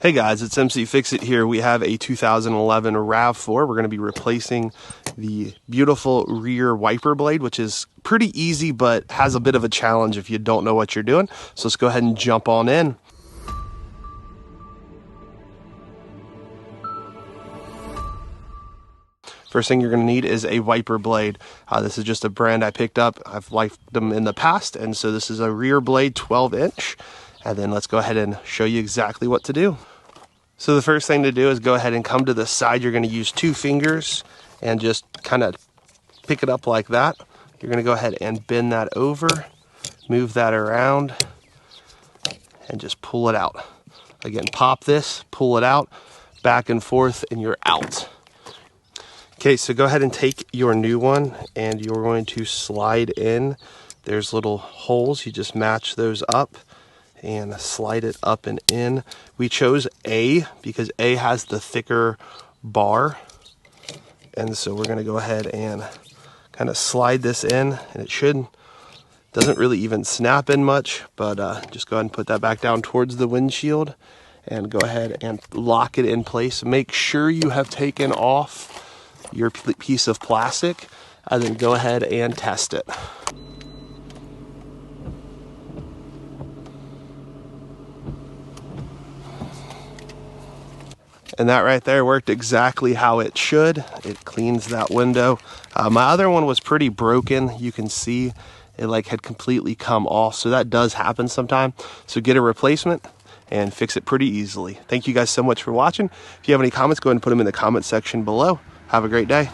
Hey guys, it's MC Fix-It here. We have a 2011 Rav4. We're going to be replacing the beautiful rear wiper blade, which is pretty easy, but has a bit of a challenge if you don't know what you're doing. So let's go ahead and jump on in. First thing you're going to need is a wiper blade. This is just a brand I picked up. I've liked them in the past, and so this is a rear blade 12-inch. And then let's go ahead and show you exactly what to do. So the first thing to do is go ahead and come to the side. You're going to use 2 fingers and just kind of pick it up like that. You're going to go ahead and bend that over, move that around, and just pull it out. Again, pop this, pull it out, back and forth, and you're out. Okay, so go ahead and take your new one and you're going to slide in. There's little holes, you just match those up and slide it up and in. We chose A because A has the thicker bar. And so we're gonna go ahead and kind of slide this in, and it doesn't really even snap in much, but just go ahead and put that back down towards the windshield and go ahead and lock it in place. Make sure you have taken off your piece of plastic and then go ahead and test it. And that right there worked exactly how it should. It cleans that window. My other one was pretty broken. You can see it had completely come off. So that does happen sometime. So get a replacement and fix it pretty easily. Thank you guys so much for watching. If you have any comments, go ahead and put them in the comment section below. Have a great day.